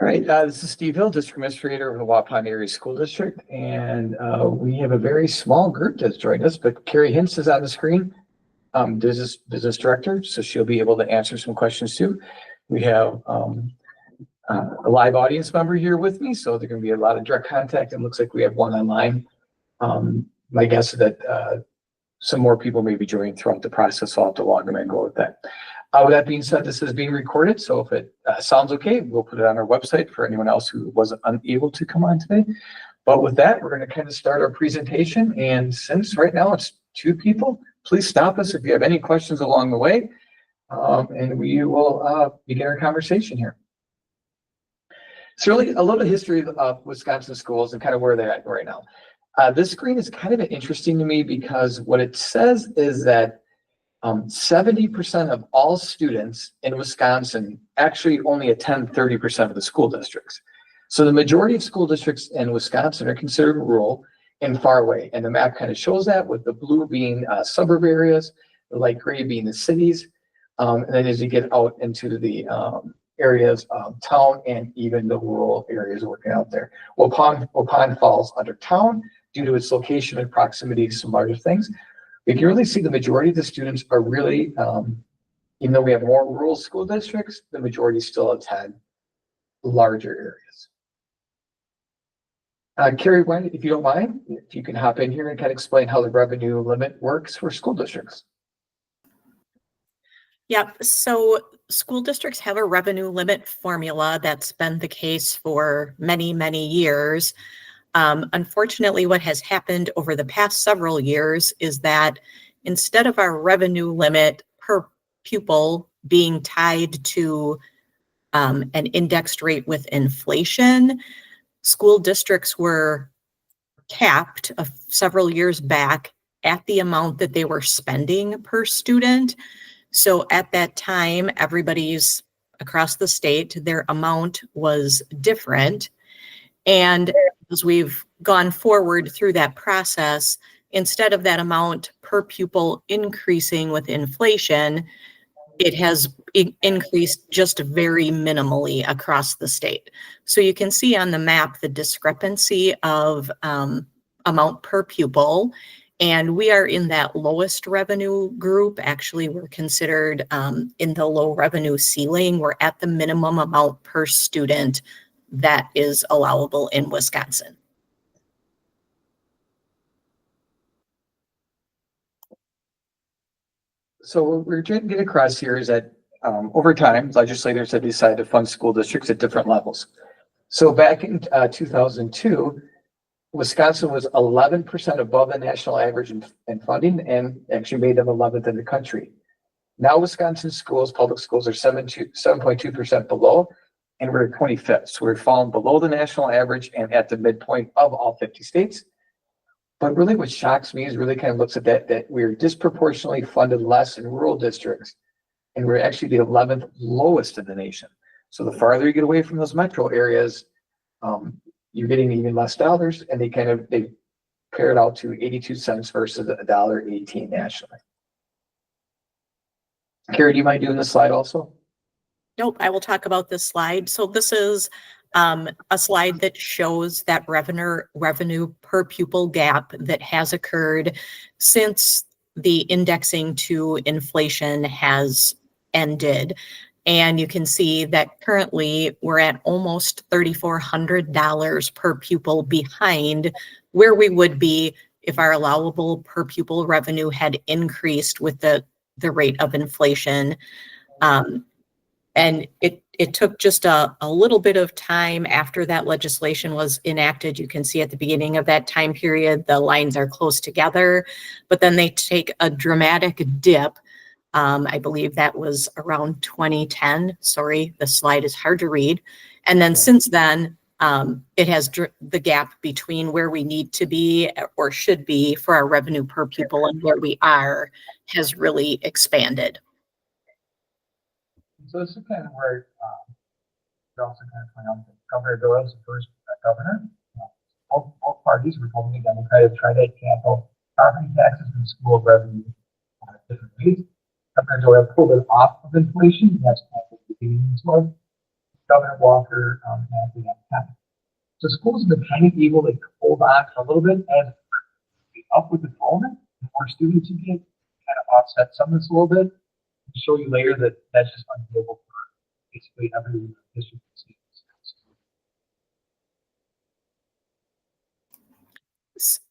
All right, this is Steve Hill, District Administrator of the Waupun Area School District, and we have a very small group that's joined us, but Carrie Hintz is on the screen, business director, so she'll be able to answer some questions too. We have a live audience member here with me, so there's going to be a lot of direct contact. It looks like we have one online. My guess is that some more people may be joining throughout the process, so I'll have to log them and go with that. With that being said, this is being recorded, so if it sounds okay, we'll put it on our website for anyone else who wasn't unable to come on today. But with that, we're going to kind of start our presentation, and since right now it's 2 people, please stop us if you have any questions along the way, and we will begin our conversation here. So really a little history of Wisconsin schools and kind of where they're at right now. This screen is kind of interesting to me because what it says is that 70% of all students in Wisconsin actually only attend 30% of the school districts. So the majority of school districts in Wisconsin are considered rural and far away. And the map kind of shows that, with the blue being suburb areas, the light gray being the cities. And then as you get out into the areas of town and even the rural areas working out there. Waupun falls under town due to its location and proximity to some larger things. You can really see the majority of the students are really, even though we have more rural school districts, the majority still attend larger areas. Carrie, if you don't mind, if you can hop in here and kind of explain how the revenue limit works for school districts. Yep. So school districts have a revenue limit formula that's been the case for many, many years. Unfortunately, what has happened over the past several years is that instead of our revenue limit per pupil being tied to an indexed rate with inflation, school districts were capped several years back at the amount that they were spending per student. So at that time, everybody's across the state, their amount was different. And as we've gone forward through that process, instead of that amount per pupil increasing with inflation, it has increased just very minimally across the state. So you can see on the map the discrepancy of amount per pupil. And we are in that lowest revenue group. Actually, we're considered in the low revenue ceiling. We're at the minimum amount per student that is allowable in Wisconsin. So what we're trying to get across here is that over time, legislators have decided to fund school districts at different levels. So back in 2002, Wisconsin was 11% above the national average in funding, and actually made them 11th in the country. Now Wisconsin schools, public schools, are 7.2% below, and we're 25th. So we're falling below the national average and at the midpoint of all 50 states. But really what shocks me is really kind of looks at that we're disproportionately funded less in rural districts, and we're actually the 11th lowest in the nation. So the farther you get away from those metro areas, you're getting even less dollars, and they pair it out to 82 cents versus $1.18 nationally. Carrie, do you mind doing this slide also? Nope, I will talk about this slide. So this is a slide that shows that revenue per pupil gap that has occurred since the indexing to inflation has ended. And you can see that currently we're at almost $3,400 per pupil behind where we would be if our allowable per pupil revenue had increased with the rate of inflation. And it took just a little bit of time after that legislation was enacted. You can see at the beginning of that time period, the lines are close together, but then they take a dramatic dip. I believe that was around 2010. Sorry, the slide is hard to read. And then since then, it has the gap between where we need to be or should be for our revenue per pupil and where we are has really expanded. So this is kind of where we also kind of point out that Governor Doyle is the first governor. Both parties, Republican and Democrat, have tried to tackle property taxes and school revenue different ways. Governor Doyle pulled it off of inflation. That's kind of what the beginning was. Governor Walker had the Act 10. So schools have been kind of able to hold on a little bit as up with enrollment, the more students you get, kind of offset some of this a little bit. I'll show you later that that's just undoable for basically every district.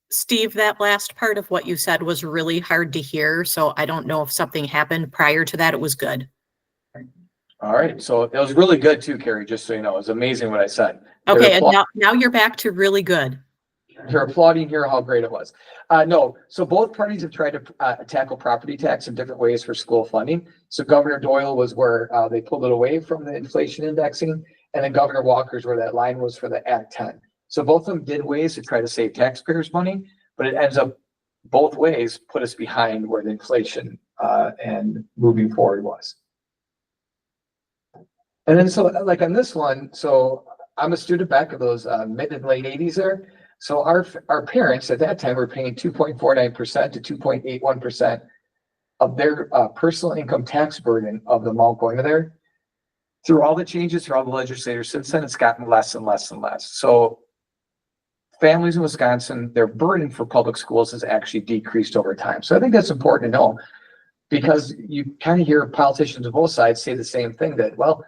Steve, that last part of what you said was really hard to hear, so I don't know if something happened prior to that. It was good. All right, so it was really good too, Carrie, just so you know. It was amazing what I said. Okay, and now you're back to really good. You're applauding here how great it was. No, so both parties have tried to tackle property tax in different ways for school funding. So Governor Doyle was where they pulled it away from the inflation indexing, and then Governor Walker's where that line was for the Act 10. So both of them did ways to try to save taxpayers money, but it ends up both ways put us behind where the inflation and moving forward was. And then so like on this one, so I'm a student back of those mid and late 80s there. So our parents at that time were paying 2.49% to 2.81% of their personal income tax burden of the amount going to there. Through all the changes, through all the legislators since then, it's gotten less and less and less. So families in Wisconsin, their burden for public schools has actually decreased over time. So I think that's important to know, because you kind of hear politicians on both sides say the same thing, that, well,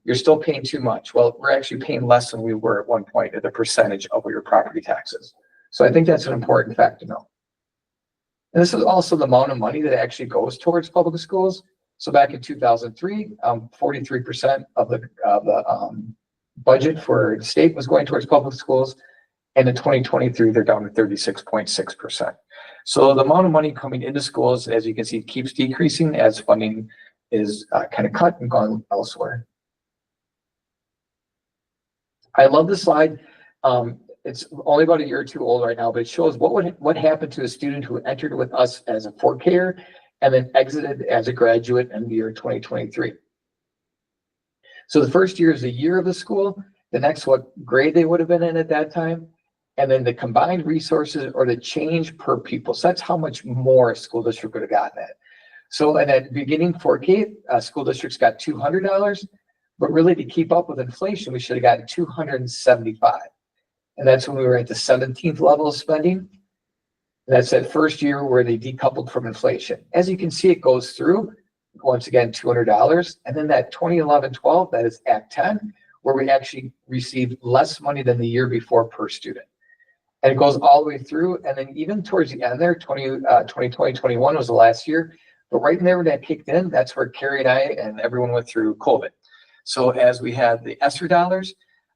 you're still paying too much. Well, we're actually paying less than we were at one point at the percentage of your property taxes. So I think that's an important fact to know. And this is also the amount of money that actually goes towards public schools. So back in 2003, 43% of the budget for the state was going towards public schools. And in 2023, they're down to 36.6%. So the amount of money coming into schools, as you can see, keeps decreasing as funding is kind of cut and gone elsewhere. I love this slide. It's only about a year or two old right now, but it shows what happened to a student who entered with us as a 4K and then exited as a graduate in the year 2023. So the first year is the year of the school, the next what grade they would have been in at that time, and then the combined resources or the change per pupil. So that's how much more a school district would have gotten at. So in that beginning 4K, school districts got $200, but really to keep up with inflation, we should have gotten $275. And that's when we were at the 17th level of spending. And that's that first year where they decoupled from inflation. As you can see, it goes through, once again, $200. And then that 2011-12, that is Act 10, where we actually received less money than the year before per student. And it goes all the way through. And then even towards the end there, 2020-21 was the last year. But right in there when that kicked in, that's where Carrie and I and everyone went through COVID. So as we had the ESSER dollars,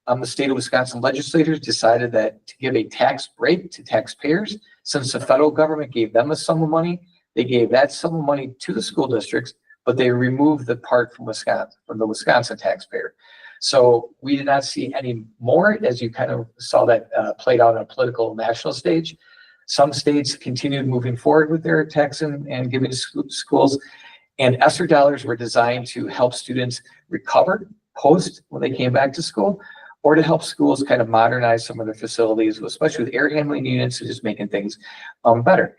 the state of Wisconsin legislators decided that to give a tax break to taxpayers, since the federal government gave them a sum of money, they gave that sum of money to the school districts, but they removed the part from Wisconsin, from the Wisconsin taxpayer. So we did not see any more, as you kind of saw that played out on a political national stage. Some states continued moving forward with their tax and giving to schools, and ESSER dollars were designed to help students recover post when they came back to school, or to help schools kind of modernize some of their facilities, especially with air handling units and just making things better.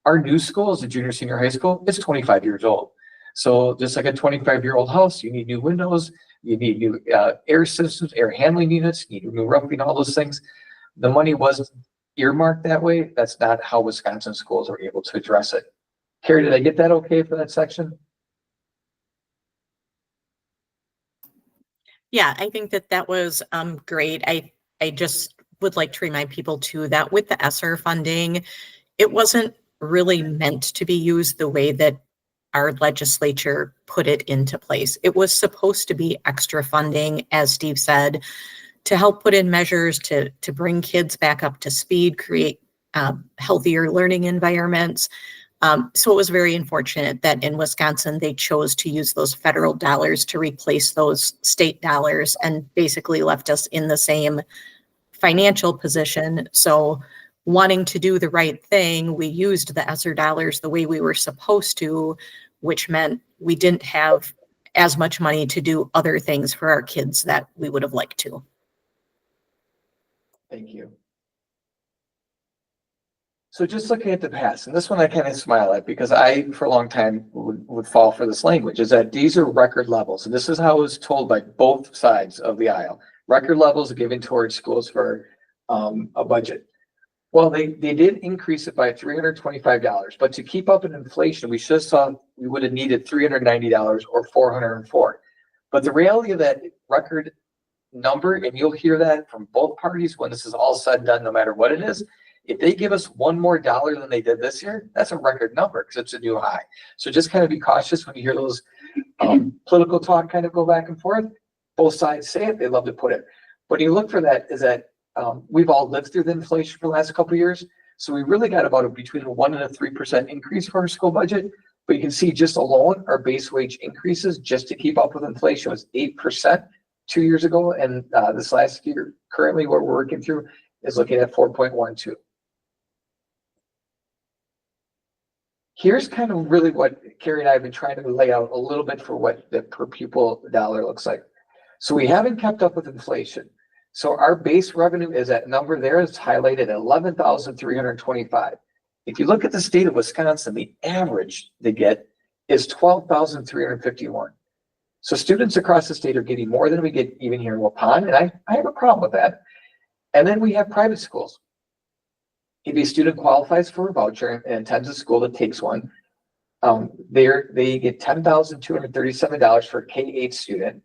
Our new school is a junior senior high school. It's 25 years old. So just like a 25-year-old house, you need new windows, you need new air systems, air handling units, you need new roofing, all those things. The money was earmarked that way. That's not how Wisconsin schools are able to address it. Carrie, did I get that okay for that section? Yeah, I think that was great. I just would like to remind people too that with the ESSER funding, it wasn't really meant to be used the way that our legislature put it into place. It was supposed to be extra funding, as Steve said, to help put in measures to bring kids back up to speed, create healthier learning environments. So it was very unfortunate that in Wisconsin, they chose to use those federal dollars to replace those state dollars and basically left us in the same financial position. So wanting to do the right thing, we used the ESSER dollars the way we were supposed to, which meant we didn't have as much money to do other things for our kids that we would have liked to. Thank you. So just looking at the past, and this one I kind of smile at because I, for a long time, would fall for this language, is that these are record levels. And this is how it was told by both sides of the aisle. Record levels given towards schools for a budget. Well, they did increase it by $325, but to keep up with inflation, we should have saw we would have needed $390 or $404. But the reality of that record number, and you'll hear that from both parties when this is all said and done, no matter what it is, if they give us one more dollar than they did this year, that's a record number because it's a new high. So just kind of be cautious when you hear those political talk kind of go back and forth. Both sides say it, they love to put it. But you look for that is that we've all lived through the inflation for the last couple of years. So we really got about between a 1% and a 3% increase for our school budget. But you can see just alone, our base wage increases just to keep up with inflation was 8% 2 years ago. And this last year, currently what we're working through is looking at 4.12. Here's kind of really what Carrie and I have been trying to lay out a little bit for what the per pupil dollar looks like. So we haven't kept up with inflation. So our base revenue is that number there is highlighted at 11,325. If you look at the state of Wisconsin, the average they get is 12,351. So students across the state are getting more than we get even here in Waupun, and I have a problem with that. And then we have private schools. If a student qualifies for a voucher and attends a school that takes one, they get $10,237 for a K-8 student.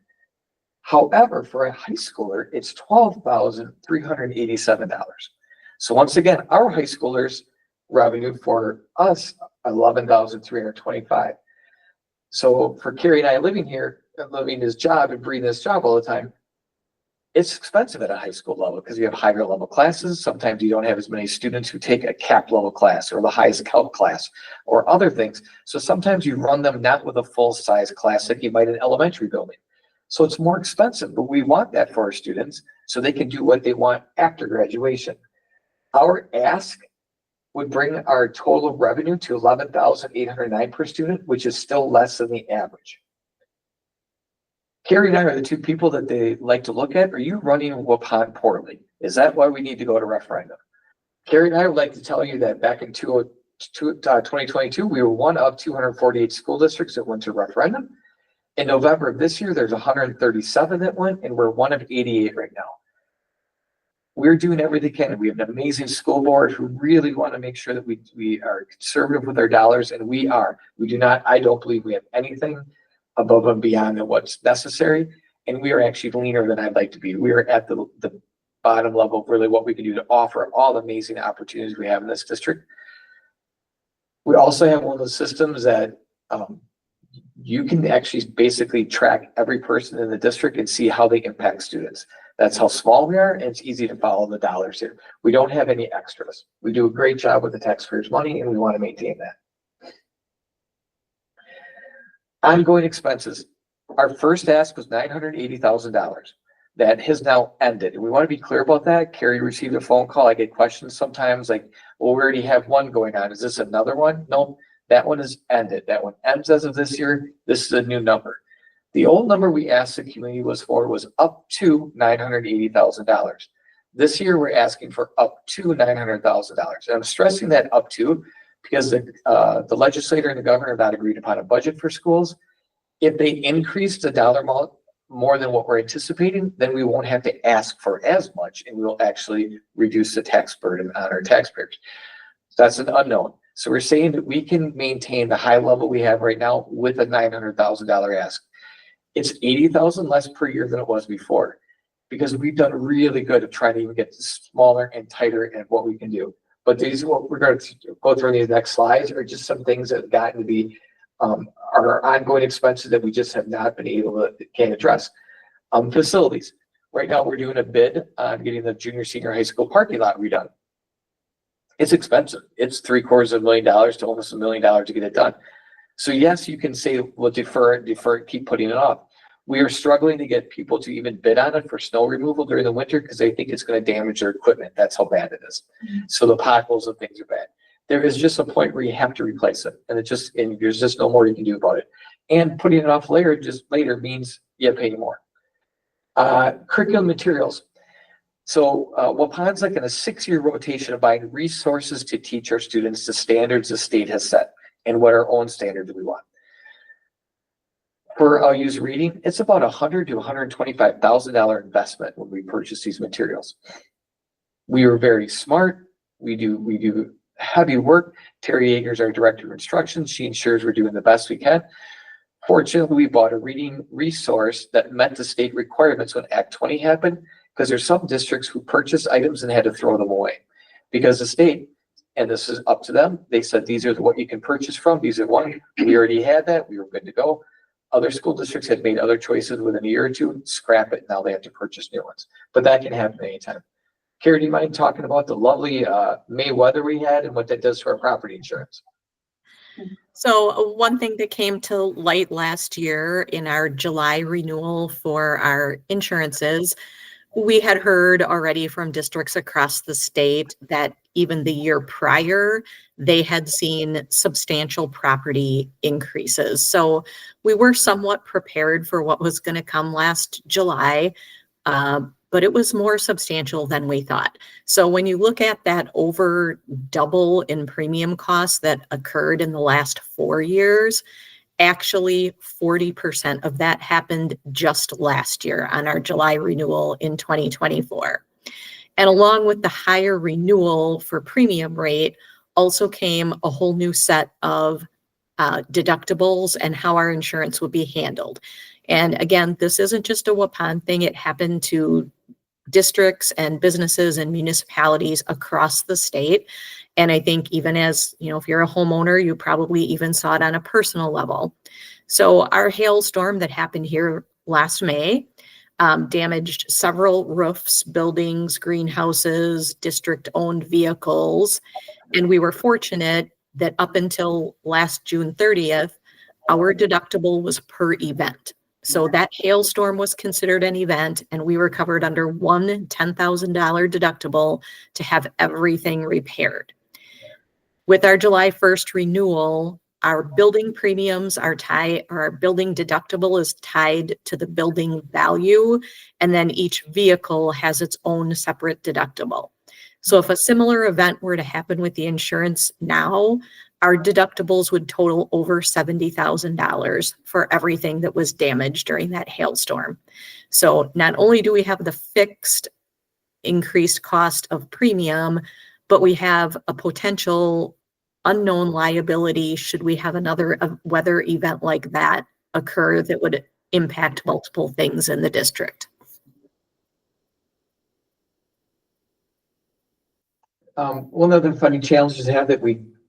However, for a high schooler, it's $12,387. So once again, our high schoolers' revenue for us, 11,325. So for Carrie and I living here, living this job and breathing this job all the time, it's expensive at a high school level because you have higher level classes. Sometimes you don't have as many students who take a cap level class or the highest calc class or other things. So sometimes you run them not with a full size class like you might in elementary building. So it's more expensive, but we want that for our students so they can do what they want after graduation. Our ask would bring our total revenue to $11,809 per student, which is still less than the average. Carrie and I are the two people that they like to look at. Are you running Waupun poorly? Is that why we need to go to referendum? Carrie and I would like to tell you that back in 2022, we were one of 248 school districts that went to referendum. In November of this year, there's 137 that went, and we're one of 88 right now. We're doing everything we can. We have an amazing school board who really want to make sure that we are conservative with our dollars, and we are. We do not, I don't believe we have anything above and beyond what's necessary, and we are actually leaner than I'd like to be. We are at the bottom level of really what we can do to offer all the amazing opportunities we have in this district. We also have one of the systems that you can actually basically track every person in the district and see how they impact students. That's how small we are, and it's easy to follow the dollars here. We don't have any extras. We do a great job with the taxpayers' money, and we want to maintain that. Ongoing expenses. Our first ask was $980,000. That has now ended. And we want to be clear about that. Carrie received a phone call. I get questions sometimes like, well, we already have one going on. Is this another one? No, that one is ended. That one ends as of this year. This is a new number. The old number we asked the community was up to $980,000. This year, we're asking for up to $900,000. And I'm stressing that up to because the legislator and the governor have not agreed upon a budget for schools. If they increase the dollar amount more than what we're anticipating, then we won't have to ask for as much, and we will actually reduce the tax burden on our taxpayers. So that's an unknown. So we're saying that we can maintain the high level we have right now with a $900,000 ask. It's $80,000 less per year than it was before, because we've done really good at trying to even get smaller and tighter at what we can do. But these, what we're going to go through in these next slides, are just some things that have gotten to be our ongoing expenses that we just have not been able to can't address. Facilities. Right now, we're doing a bid on getting the junior senior high school parking lot redone. It's expensive. It's $750,000 to almost $1 million to get it done. So yes, you can say we'll defer, keep putting it off. We are struggling to get people to even bid on it for snow removal during the winter because they think it's going to damage their equipment. That's how bad it is. So the potholes and things are bad. There is just a point where you have to replace it, and there's just no more you can do about it. And putting it off later means you have to pay more. Curriculum materials. So Waupons's like in a 6-year rotation of buying resources to teach our students the standards the state has set and what our own standards we want. I'll use reading, it's about $100,000 to $125,000 investment when we purchase these materials. We are very smart. We do heavy work. Terry Yeager's our director of instruction. She ensures we're doing the best we can. Fortunately, we bought a reading resource that met the state requirements when Act 20 happened, because there's some districts who purchased items and had to throw them away because the state, and this is up to them, they said, these are what you can purchase from. These are one. We already had that. We were good to go. Other school districts had made other choices within a year or two, scrap it. Now they have to purchase new ones, but that can happen anytime. Carrie, do you mind talking about the lovely May weather we had and what that does to our property insurance? So one thing that came to light last year in our July renewal for our insurances, we had heard already from districts across the state that even the year prior, they had seen substantial property increases. So we were somewhat prepared for what was going to come last July, but it was more substantial than we thought. So when you look at that over double in premium costs that occurred in the last 4 years, actually 40% of that happened just last year on our July renewal in 2024. And along with the higher renewal for premium rate also came a whole new set of deductibles and how our insurance would be handled. And again, this isn't just a Waupon thing. It happened to districts and businesses and municipalities across the state. And I think even as, you know, if you're a homeowner, you probably even saw it on a personal level. So our hailstorm that happened here last May damaged several roofs, buildings, greenhouses, district-owned vehicles. And we were fortunate that up until last June 30th, our deductible was per event. So that hailstorm was considered an event, and we were covered under one $10,000 deductible to have everything repaired. With our July 1st renewal, our building premiums are tied, or our building deductible is tied to the building value, and then each vehicle has its own separate deductible. So if a similar event were to happen with the insurance now, our deductibles would total over $70,000 for everything that was damaged during that hailstorm. So not only do we have the fixed increased cost of premium, but we have a potential unknown liability should we have another weather event like that occur that would impact multiple things in the district. One of the funny challenges I have that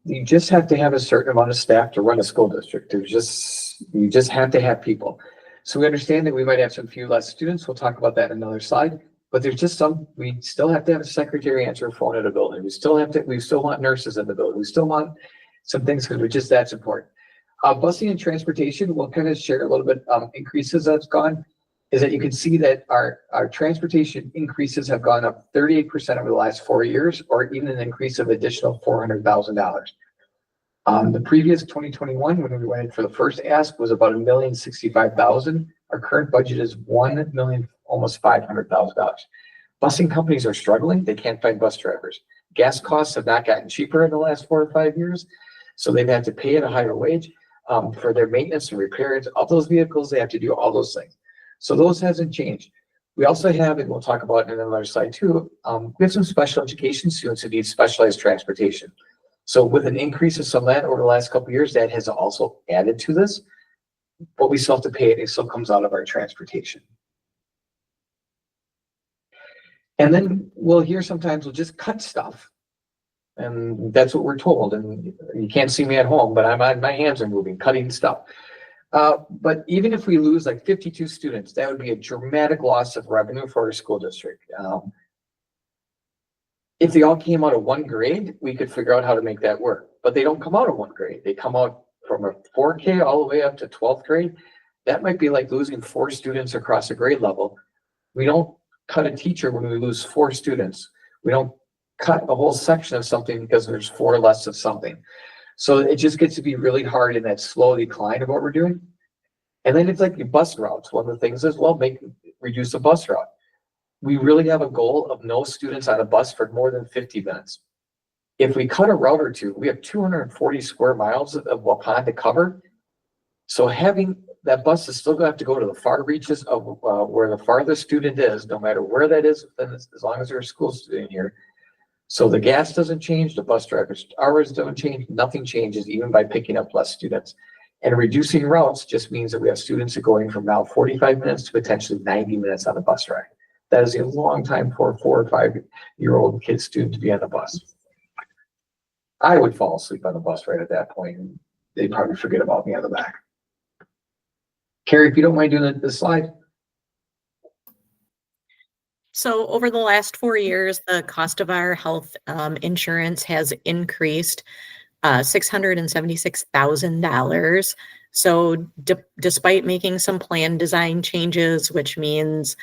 you just have to have a certain amount of staff to run a school district. You just have to have people. So we understand that we might have some few less students. We'll talk about that in another slide. But there's just we still have to have a secretary answer a phone at a building. We still want nurses in the building. We still want some things because we're just that important. Busing and transportation, we'll kind of share a little bit increases that's gone. Is that you can see that our transportation increases have gone up 38% over the last 4 years, or even an increase of additional $400,000. The previous 2021, when we went for the first ask, was about $1,065,000. Our current budget is $1 million, almost $500,000. Busing companies are struggling. They can't find bus drivers. Gas costs have not gotten cheaper in the last 4 or 5 years, so they've had to pay at a higher wage for their maintenance and repairs of those vehicles. They have to do all those things. So those hasn't changed. We also have, and we'll talk about it in another slide too, we have some special education students who need specialized transportation. So with an increase of some of that over the last couple of years, that has also added to this, but we still have to pay it. It still comes out of our transportation. And then we'll hear sometimes we'll just cut stuff. And that's what we're told. And you can't see me at home, but my hands are moving, cutting stuff. But even if we lose like 52 students, that would be a dramatic loss of revenue for our school district. If they all came out of one grade, we could figure out how to make that work. But they don't come out of one grade. They come out from a 4K all the way up to 12th grade. That might be like losing 4 students across a grade level. We don't cut a teacher when we lose 4 students. We don't cut a whole section of something because there's 4 less of something. So it just gets to be really hard in that slow decline of what we're doing. And then it's like your bus routes. One of the things is, well, reduce the bus route. we really have a goal of no students on a bus for more than 50 minutes. If we cut a route or two, we have 240 square miles of Waupun to cover. So having that bus is still gonna have to go to the far reaches of where the farthest student is, no matter where that is, as long as they're a school student here. So the gas doesn't change, the bus driver's hours don't change, nothing changes even by picking up less students. And reducing routes just means that we have students going from now 45 minutes to potentially 90 minutes on the bus ride. That is a long time for a 4 or 5-year-old kid student to be on the bus. I would fall asleep on the bus right at that point, and they'd probably forget about me on the back. Carrie, if you don't mind doing the slide. So over the last 4 years, the cost of our health insurance has increased $676,000. So despite making some plan design changes, which means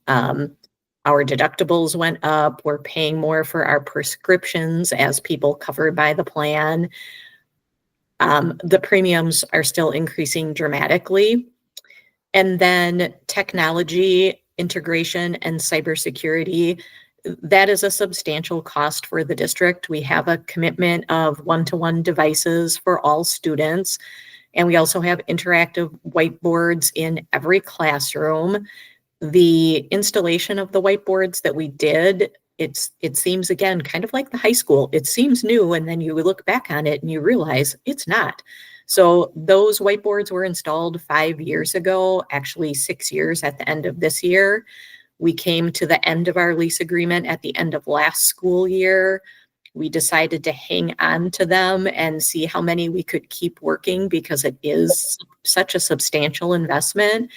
our deductibles went up, we're paying more for our prescriptions as people covered by the plan. The premiums are still increasing dramatically. And then technology integration and cybersecurity, that is a substantial cost for the district. We have a commitment of one-to-one devices for all students. And we also have interactive whiteboards in every classroom. The installation of the whiteboards that we did, it seems, again, kind of like the high school. It seems new, and then you look back on it and you realize it's not. So those whiteboards were installed 5 years ago, actually 6 years at the end of this year. We came to the end of our lease agreement at the end of last school year. We decided to hang on to them and see how many we could keep working because it is such a substantial investment.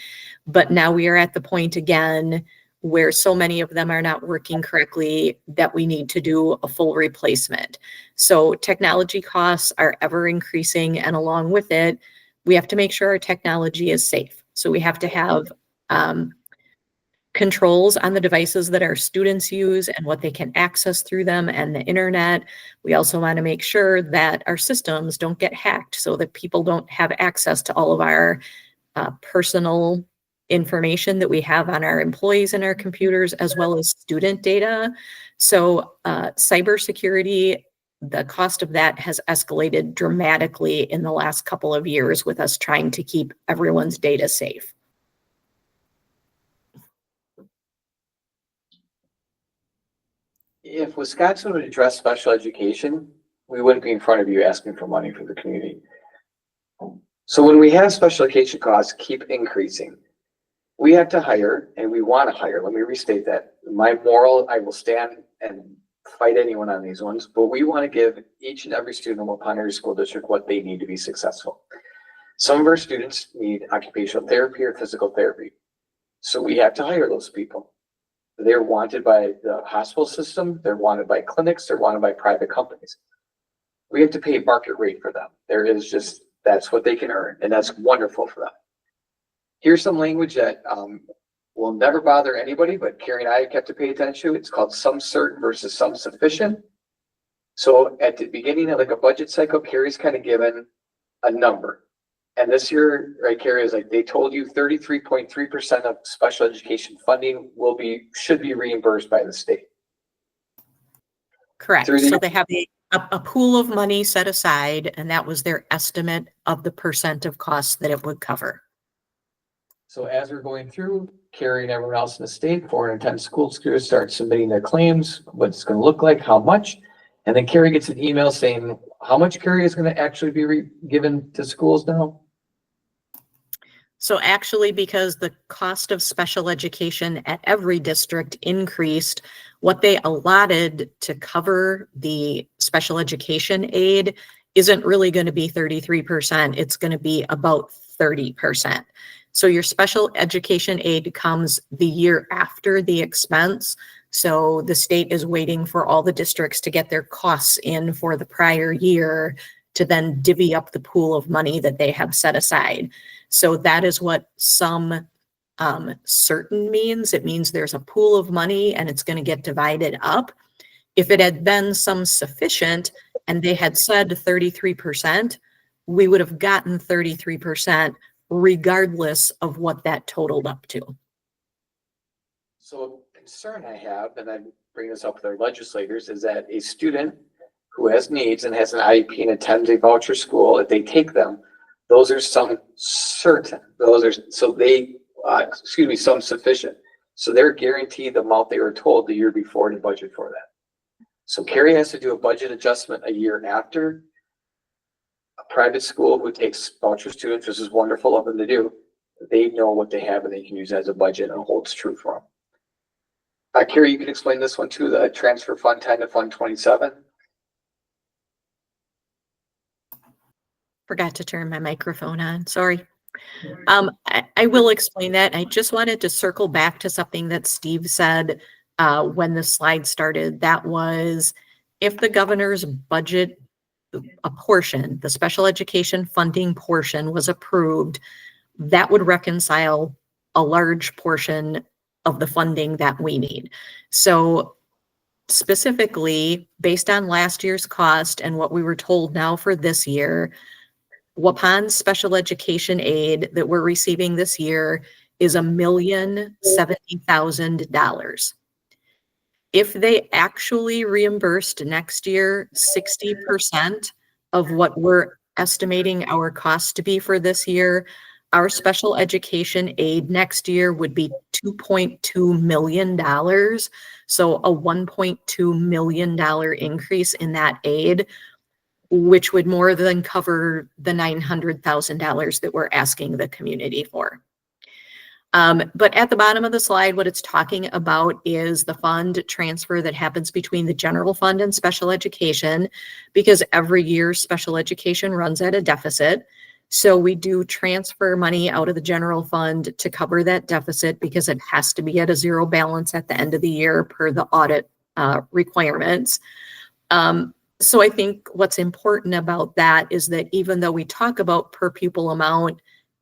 But now we are at the point again where so many of them are not working correctly that we need to do a full replacement. So technology costs are ever increasing, and along with it, we have to make sure our technology is safe. So we have to have controls on the devices that our students use and what they can access through them and the internet. We also want to make sure that our systems don't get hacked so that people don't have access to all of our personal information that we have on our employees and our computers, as well as student data. So cybersecurity, the cost of that has escalated dramatically in the last couple of years with us trying to keep everyone's data safe. If Wisconsin would address special education, we wouldn't be in front of you asking for money for the community. So when we have special education costs keep increasing, we have to hire, and we want to hire. Let me restate that. My moral, I will stand and fight anyone on these ones, but we want to give each and every student in Waupun Area School District what they need to be successful. Some of our students need occupational therapy or physical therapy. So we have to hire those people. They're wanted by the hospital system, they're wanted by clinics, they're wanted by private companies. We have to pay market rate for them. There is just, that's what they can earn, and that's wonderful for them. Here's some language that will never bother anybody, but Carrie and I have to pay attention to. It's called some certain versus some sufficient. So at the beginning of like a budget cycle, Carrie's kind of given a number. And this year, right, Carrie, is like they told you 33.3% of special education funding should be reimbursed by the state. Correct. So they have a pool of money set aside, and that was their estimate of the percent of costs that it would cover. So as we're going through, Carrie and everyone else in the state, 410 schools start submitting their claims, what it's going to look like, how much. And then Carrie gets an email saying, how much, Carrie, is going to actually be given to schools now? So actually, because the cost of special education at every district increased, what they allotted to cover the special education aid isn't really going to be 33%. It's going to be about 30%. So your special education aid comes the year after the expense. So the state is waiting for all the districts to get their costs in for the prior year to then divvy up the pool of money that they have set aside. So that is what some certain means. It means there's a pool of money and it's going to get divided up. If it had been some sufficient and they had said 33%, we would have gotten 33% regardless of what that totaled up to. So concern I have, and I bring this up with our legislators, is that a student who has needs and has an IEP and attends a voucher school, if they take them, those are some certain, those are, so they, some sufficient. So they're guaranteed the amount they were told the year before to budget for that. So Carrie has to do a budget adjustment a year after. A private school who takes voucher students, this is wonderful of them to do. They know what they have and they can use as a budget and holds true for them. Carrie, you can explain this one too, the transfer fund 10 to fund 27. Forgot to turn my microphone on, sorry. I will explain that. I just wanted to circle back to something that Steve said when the slide started. That was, if the governor's budget, a portion, the special education funding portion was approved, that would reconcile a large portion of the funding that we need. So specifically, based on last year's cost and what we were told now for this year, Waupun special education aid that we're receiving this year is $1,070,000. If they actually reimbursed next year 60% of what we're estimating our cost to be for this year, our special education aid next year would be $2.2 million. So a $1.2 million increase in that aid, which would more than cover the $900,000 that we're asking the community for. But at the bottom of the slide, what it's talking about is the fund transfer that happens between the general fund and special education, because every year special education runs at a deficit. So we do transfer money out of the general fund to cover that deficit because it has to be at a zero balance at the end of the year per the audit requirements. So I think what's important about that is that even though we talk about per pupil amount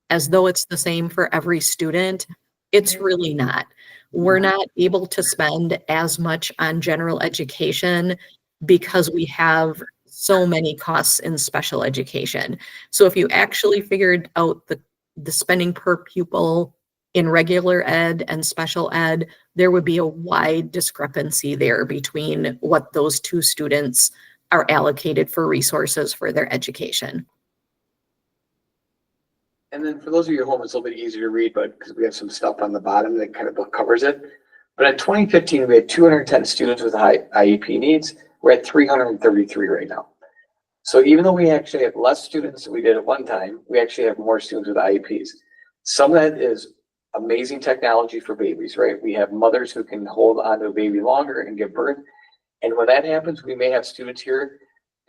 as though it's the same for every student, it's really not. We're not able to spend as much on general education because we have so many costs in special education. So if you actually figured out the spending per pupil in regular ed and special ed, there would be a wide discrepancy there between what those two students are allocated for resources for their education. And then for those of you at home, it's a little bit easier to read, but because we have some stuff on the bottom that kind of covers it. But in 2015, we had 210 students with high IEP needs. We're at 333 right now. So even though we actually have less students than we did at one time, we actually have more students with IEPs. Some of that is amazing technology for babies, right? We have mothers who can hold on to a baby longer and give birth. And when that happens, we may have students here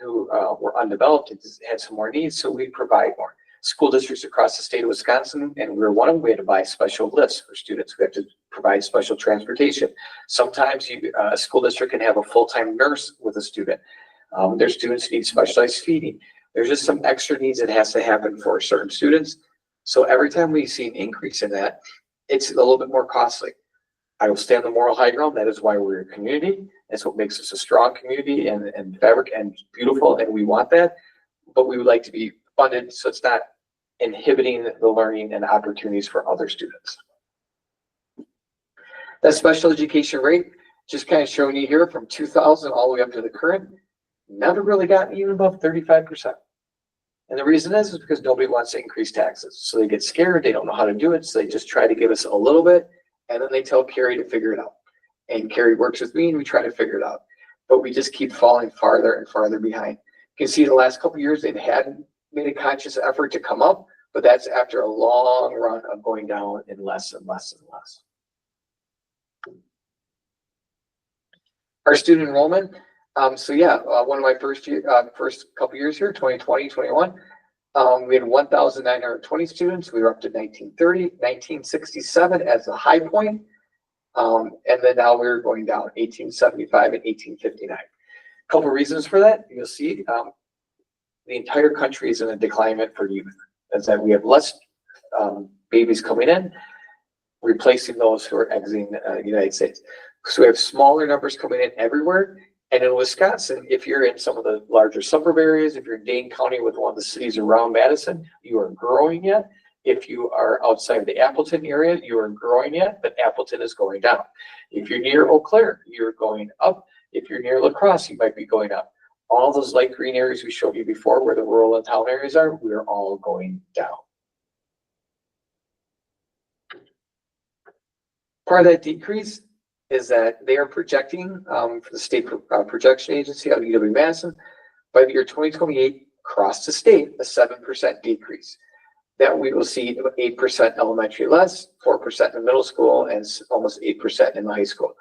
who were undeveloped and had some more needs, so we provide more. School districts across the state of Wisconsin, and we're one of them, we had to buy special lifts for students. We have to provide special transportation. Sometimes a school district can have a full-time nurse with a student. There's students who need specialized feeding. There's just some extra needs that has to happen for certain students. So every time we see an increase in that, it's a little bit more costly. I will stand the moral high ground. That is why we're a community. That's what makes us a strong community and fabric and beautiful, and we want that. But we would like to be funded so it's not inhibiting the learning and opportunities for other students. That special education rate, just kind of showing you here from 2000 all the way up to the current, never really gotten even above 35%. And the reason is because nobody wants to increase taxes. So they get scared, they don't know how to do it, so they just try to give us a little bit, and then they tell Carrie to figure it out. And Carrie works with me and we try to figure it out. But we just keep falling farther and farther behind. You can see the last couple of years they hadn't made a conscious effort to come up, but that's after a long run of going down in less and less and less. Our student enrollment. So yeah, one of my first couple years here, 2020, 21, we had 1,920 students. We were up to 1967 as a high point. And then now we're going down 1875 and 1859. A couple of reasons for that. You'll see the entire country is in a decline for youth. That's that we have less babies coming in, replacing those who are exiting the United States. So we have smaller numbers coming in everywhere. And in Wisconsin, if you're in some of the larger suburb areas, if you're in Dane County with one of the cities around Madison, you are growing yet. If you are outside of the Appleton area, you are growing yet, but Appleton is going down. If you're near Eau Claire, you're going up. If you're near La Crosse, you might be going up. All those light green areas we showed you before where the rural and town areas are, we're all going down. Part of that decrease is that they are projecting for the state projection agency out of UW-Madison by the year 2028 across the state a 7% decrease. That we will see 8% elementary less, 4% in middle school, and almost 8% in high school.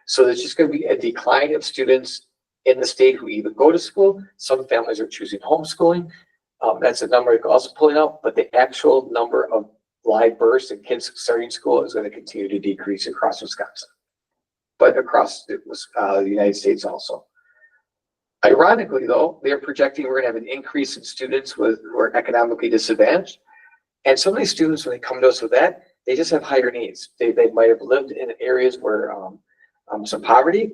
So there's just going to be a decline of students in the state who even go to school. Some families are choosing homeschooling. That's a number you're also pulling out, but the actual number of live births and kids starting school is going to continue to decrease across Wisconsin, but across the United States also. Ironically, though, they're projecting we're going to have an increase in students who are economically disadvantaged. And some of these students, when they come to us with that, they just have higher needs. They might have lived in areas where some poverty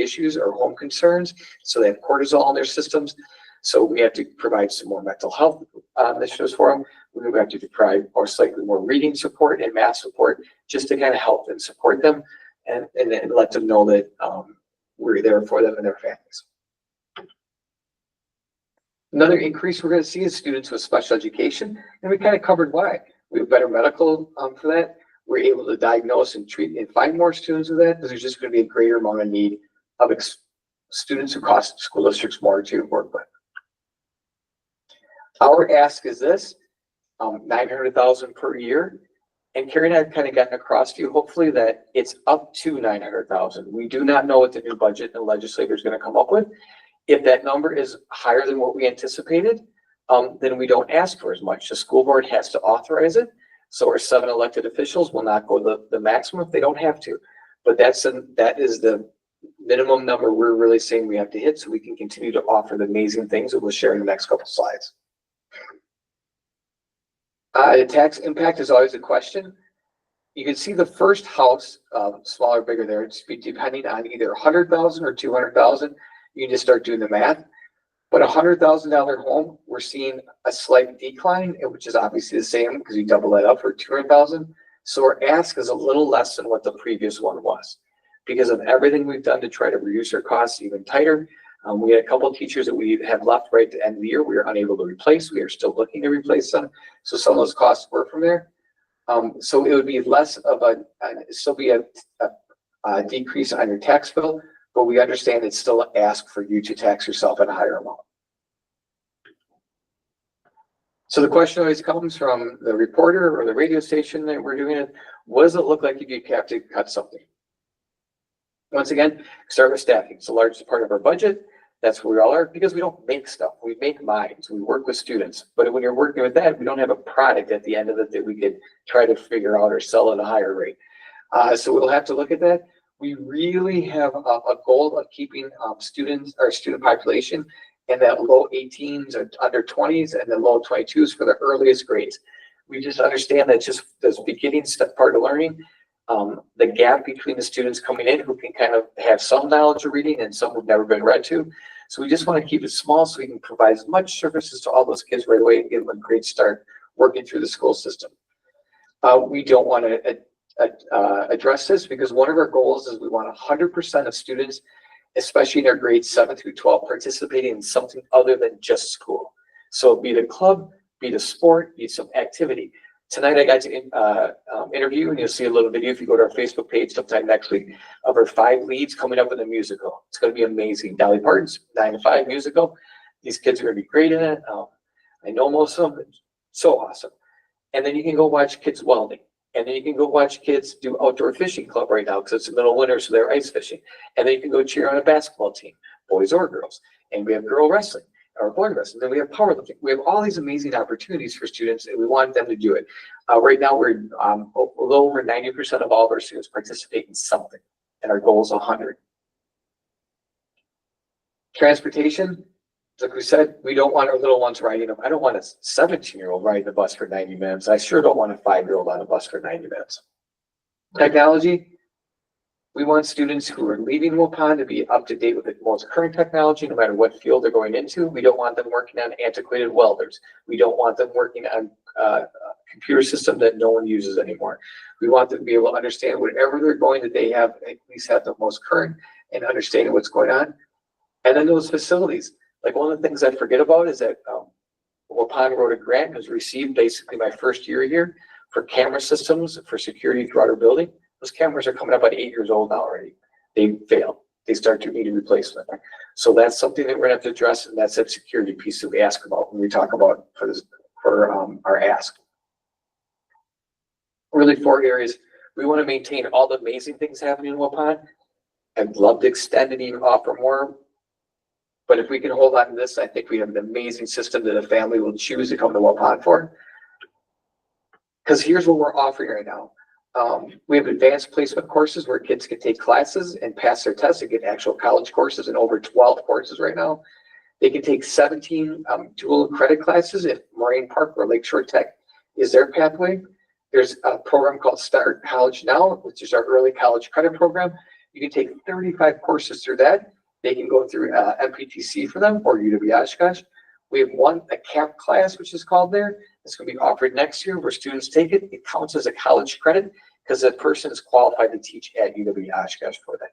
issues or home concerns. So they have cortisol in their systems. So we have to provide some more mental health initiatives for them. We have to provide most likely more reading support and math support just to kind of help and support them and let them know that we're there for them and their families. Another increase we're going to see is students with special education, and we kind of covered why. We have better medical for that. We're able to diagnose and treat and find more students with that because there's just going to be a greater amount of need of students who cost school districts more to work with. Our ask is this, $900,000 per year. And Carrie and I have kind of gotten across to you, hopefully, that it's up to $900,000. We do not know what the new budget and legislature is going to come up with. If that number is higher than what we anticipated, then we don't ask for as much. The school board has to authorize it. So our 7 elected officials will not go the maximum if they don't have to. But that is the minimum number we're really saying we have to hit so we can continue to offer the amazing things that we'll share in the next couple slides. The tax impact is always a question. You can see the first house, smaller, bigger there. It's depending on either 100,000 or 200,000. You can just start doing the math. But $100,000 home, we're seeing a slight decline, which is obviously the same because you double that up for 200,000. So our ask is a little less than what the previous one was because of everything we've done to try to reduce our costs even tighter. We had a couple of teachers that we have left right at the end of the year. We were unable to replace. We are still looking to replace them. So some of those costs were from there. So it would be less of still be a decrease on your tax bill, but we understand it's still an ask for you to tax yourself at a higher amount. So the question always comes from the reporter or the radio station that we're doing it. What does it look like if you have to cut something? Once again, start with staffing. It's the largest part of our budget. That's where we all are because we don't make stuff. We make minds. We work with students. But when you're working with that, we don't have a product at the end of it that we could try to figure out or sell at a higher rate. So we'll have to look at that. We really have a goal of keeping our student population in that low 18s or under 20s and the low 22s for the earliest grades. We just understand that just this beginning step part of learning, the gap between the students coming in who can kind of have some knowledge of reading and some who've never been read to. So we just want to keep it small so we can provide as much services to all those kids right away and give them a great start working through the school system. We don't want to address this because one of our goals is we want 100% of students, especially in our grades 7 through 12, participating in something other than just school. So be it a club, be it a sport, be it some activity. Tonight I got to interview, and you'll see a little video if you go to our Facebook page sometime next week, of our 5 leads coming up with a musical. It's going to be amazing. Dolly Parton's 9 to 5 musical. These kids are going to be great in it. I know most of them. It's so awesome. And then you can go watch kids welding. And then you can go watch kids do outdoor fishing club right now because it's the middle of winter, so they're ice fishing. And then you can go cheer on a basketball team, boys or girls. And we have girl wrestling or boy wrestling. Then we have powerlifting. We have all these amazing opportunities for students, and we want them to do it. Right now, we're a little over 90% of all of our students participate in something, and our goal is 100. Transportation. Like we said, we don't want our little ones riding them. I don't want a 17-year-old riding the bus for 90 minutes. I sure don't want a 5-year-old on a bus for 90 minutes. Technology, we want students who are leaving Waupun to be up to date with the most current technology, no matter what field they're going into. We don't want them working on antiquated welders. We don't want them working on computer system that no one uses anymore. We want them to be able to understand whatever they're going, that they have at least have the most current and understanding what's going on. And then those facilities, like one of the things I forget about is that Waupun wrote a grant, was received basically my first year here for camera systems for security throughout our building. Those cameras are coming up at 8 years old now already. They fail. They start to need a replacement. So that's something that we're gonna have to address, and that's that security piece that we ask about when we talk about for our ask. Really 4 areas. We want to maintain all the amazing things happening in Waupun. I'd love to extend and even offer more. But if we can hold on to this, I think we have an amazing system that a family will choose to come to Waupun for. Because here's what we're offering right now. We have advanced placement courses where kids can take classes and pass their tests and get actual college courses, and over 12 courses right now. They can take 17 dual credit classes at Moraine Park or Lakeshore Tech is their pathway. There's a program called Start College Now, which is our early college credit program. You can take 35 courses through that. They can go through MPTC for them or UW-Oshkosh. We have a CAP class, which is called there. It's going to be offered next year where students take it. It counts as a college credit because that person is qualified to teach at UW-Oshkosh for that.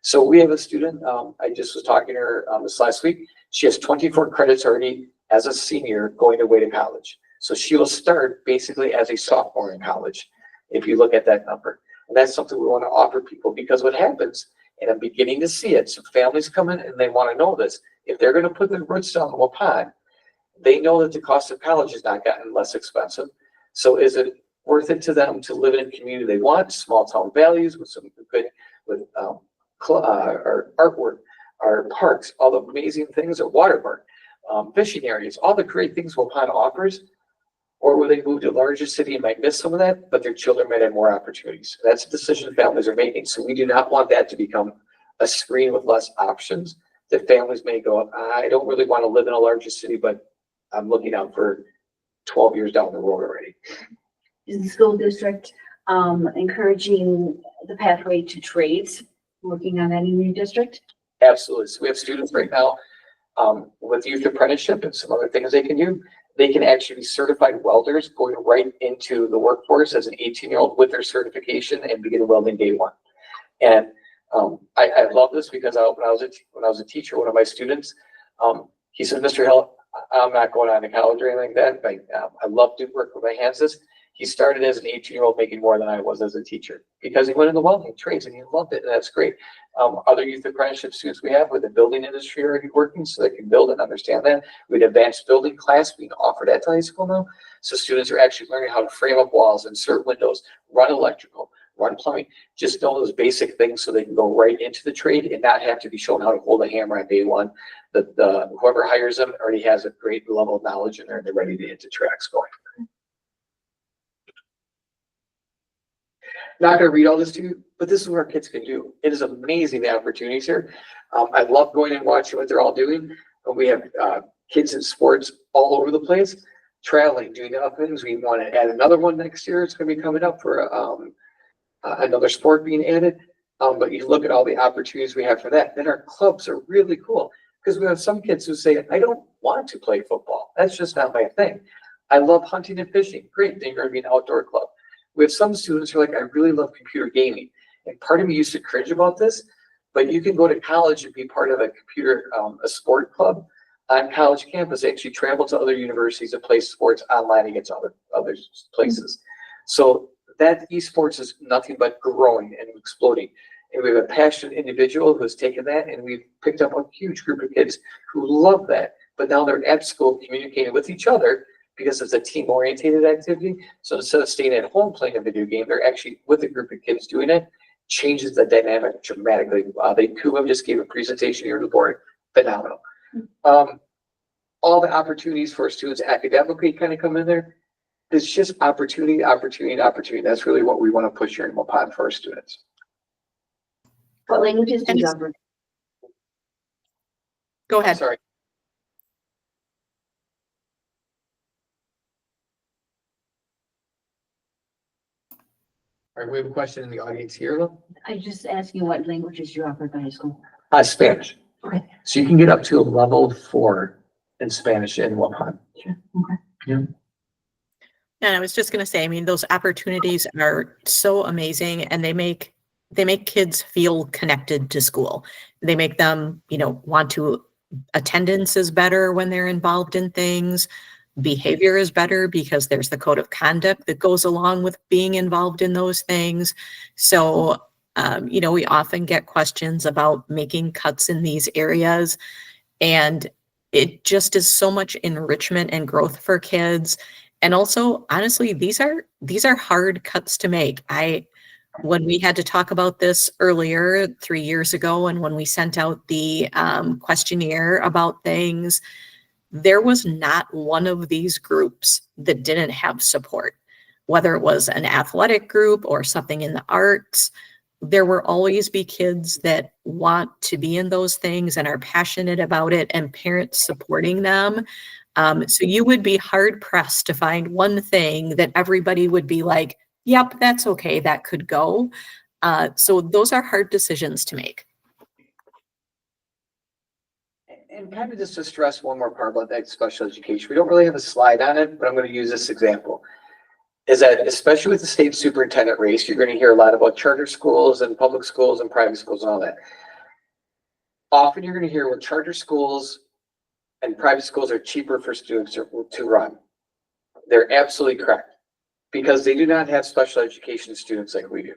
So we have a student, I just was talking to her this last week. She has 24 credits already as a senior going away to college. So she will start basically as a sophomore in college, if you look at that number. And that's something we want to offer people, because what happens, and I'm beginning to see it, some families come in and they want to know this. If they're going to put their roots down in Waupun, they know that the cost of college has not gotten less expensive. So is it worth it to them to live in a community they want, small town values with some good, with our artwork, our parks, all the amazing things, a water park, fishing areas, all the great things Waupun offers? Or will they move to a larger city and might miss some of that, but their children might have more opportunities? That's a decision families are making. So we do not want that to become a screen with less options, that families may go, I don't really want to live in a larger city, but I'm looking out for 12 years down the road already. Is the school district encouraging the pathway to trades, working on any new district? Absolutely. So we have students right now with youth apprenticeship and some other things they can do. They can actually be certified welders going right into the workforce as an 18-year-old with their certification and begin welding day one. And I love this because when I was a teacher, one of my students, he said, Mr. Hill, I'm not going on to college or anything like that, but I love to work with my hands. He started as an 18-year-old making more than I was as a teacher because he went into welding trades and he loved it, and that's great. Other youth apprenticeship students we have with the building industry already working, so they can build and understand that. We had advanced building class being offered at high school now, so students are actually learning how to frame up walls, insert windows, run electrical, run plumbing, just know those basic things so they can go right into the trade and not have to be shown how to hold a hammer on day one. Whoever hires them already has a great level of knowledge in there and they're ready to hit the tracks going. Not going to read all this to you, but this is what our kids can do. It is amazing, the opportunities here. I love going and watching what they're all doing. We have kids in sports all over the place, traveling, doing other things. We want to add another one next year. It's going to be coming up for another sport being added. But you look at all the opportunities we have for that. Then our clubs are really cool because we have some kids who say, I don't want to play football. That's just not my thing. I love hunting and fishing. Great, then you're going to be an outdoor club. We have some students who are like, I really love computer gaming. And part of me used to cringe about this, but you can go to college and be part of a computer, a sport club on college campus, actually travel to other universities and play sports online against other places. So that esports is nothing but growing and exploding. And we have a passionate individual who has taken that, and we've picked up a huge group of kids who love that. But now they're at school communicating with each other because it's a team-oriented activity. So instead of staying at home playing a video game, they're actually with a group of kids doing it. Changes the dynamic dramatically. Two of them just gave a presentation here to the board. Phenomenal. All the opportunities for students academically kind of come in there. It's just opportunity, opportunity, opportunity. That's really what we want to push here in Waupun for our students. What languages do you offer? Go ahead. Sorry. All right, we have a question in the audience here. I just asking what languages you offer at the high school. Spanish. Okay. So you can get up to a level 4 in Spanish in Waupun. Sure. Okay. Yeah. And I was just going to say, I mean, those opportunities are so amazing, and they make kids feel connected to school. They make them, want to, attendance is better when they're involved in things. Behavior is better because there's the code of conduct that goes along with being involved in those things. So, we often get questions about making cuts in these areas, and it just is so much enrichment and growth for kids. And also, honestly, these are hard cuts to make. When we had to talk about this earlier 3 years ago, and when we sent out the questionnaire about things, there was not one of these groups that didn't have support, whether it was an athletic group or something in the arts. There will always be kids that want to be in those things and are passionate about it, and parents supporting them. So you would be hard pressed to find one thing that everybody would be like, yep, that's okay, that could go. So those are hard decisions to make. And kind of just to stress one more part about that special education, we don't really have a slide on it, but I'm going to use this example. Is that especially with the state superintendent race, you're going to hear a lot about charter schools and public schools and private schools and all that. Often you're going to hear, well, charter schools and private schools are cheaper for students to run. They're absolutely correct, because they do not have special education students like we do.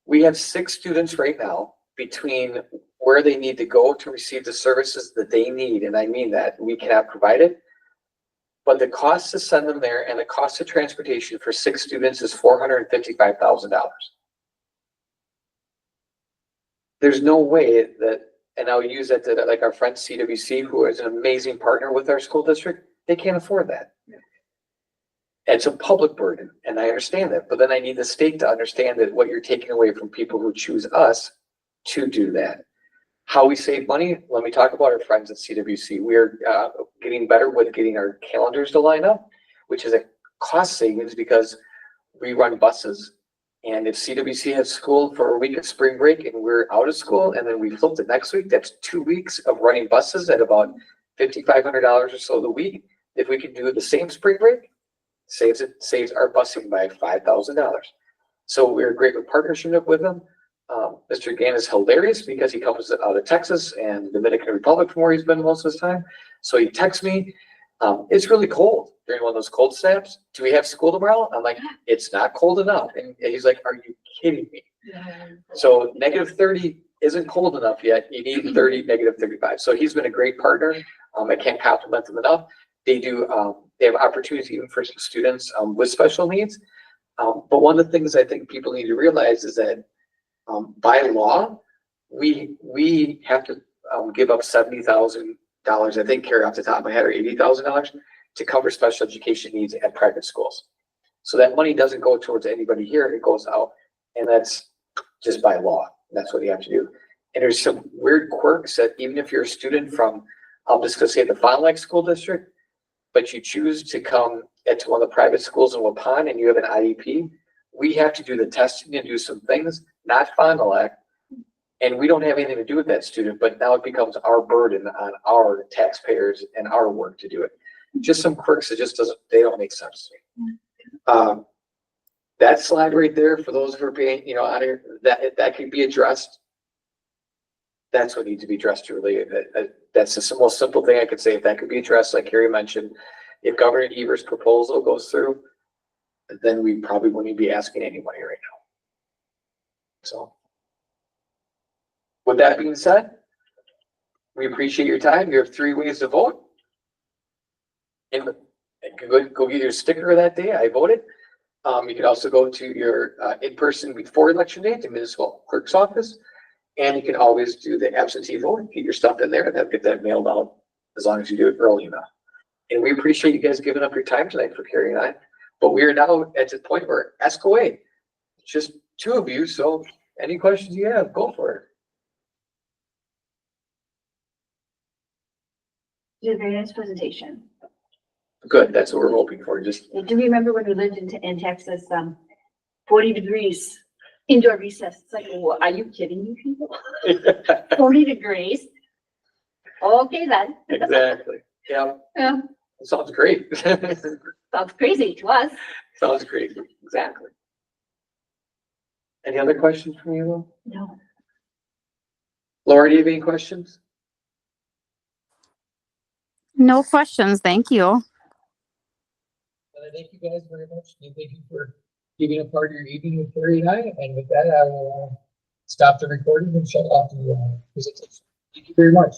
We have 6 students right now between where they need to go to receive the services that they need, and I mean that, we cannot provide it. But the cost to send them there and the cost of transportation for 6 students is $455,000. There's no way that, and I'll use that to, like, our friend CWC, who is an amazing partner with our school district, they can't afford that. It's a public burden, and I understand that, but then I need the state to understand that what you're taking away from people who choose us to do that. How we save money, let me talk about our friends at CWC. We're getting better with getting our calendars to line up, which is a cost savings because we run buses. And if CWC has school for a week of spring break and we're out of school, and then we flip it next week, that's 2 weeks of running buses at about $5,500 or so the week. If we can do the same spring break, saves our busing by $5,000. So we're a great partnership with them. Mr. Gann is hilarious because he comes out of Texas and Dominican Republic from where he's been most of his time. So he texts me, it's really cold during one of those cold snaps. Do we have school tomorrow? I'm like, it's not cold enough. And he's like, are you kidding me? So -30 isn't cold enough yet. You need 30, -35. So he's been a great partner. I can't compliment them enough. They have opportunities even for some students with special needs. But one of the things I think people need to realize is that by law, we have to give up $70,000, I think, Carrie, off the top of my head, or $80,000 to cover special education needs at private schools. So that money doesn't go towards anybody here, it goes out, and that's just by law. That's what you have to do. And there's some weird quirks that even if you're a student from, I'm just gonna say the Fond du Lac School District, but you choose to come into one of the private schools in Waupun and you have an IEP, we have to do the testing and do some things, not Fond du Lac, and we don't have anything to do with that student, but now it becomes our burden on our taxpayers and our work to do it. Just some quirks that just they don't make sense to me. That slide right there, for those who are paying, out here, that could be addressed. That's what needs to be addressed really. That's the most simple thing I could say. If that could be addressed, like Carrie mentioned, if Governor Evers' proposal goes through, then we probably wouldn't be asking any money right now. So, with that being said, we appreciate your time. You have 3 ways to vote. And go get your sticker that day. I voted. You can also go to your in-person before election day to municipal clerk's office. And you can always do the absentee vote, get your stuff in there, and then get that mailed out as long as you do it early enough. And we appreciate you guys giving up your time tonight for Carrie and I. But we are now at the point where ask away. It's just 2 of you, so any questions you have, go for it. You did a very nice presentation. Good, that's what we're hoping for. Just Do you remember when we lived in Texas, 40 degrees indoor recess? It's like, well, are you kidding me, people? 40 degrees. Okay, then. exactly. Yeah. Yeah. Sounds great. Sounds crazy to us. Sounds crazy, exactly. Any other questions from you? No. Laura, do you have any questions? No questions, thank you. Well, thank you guys very much. Thank you for giving a part of your evening with Carrie and I. And with that, I will stop the recording and shut off the presentation. Thank you very much.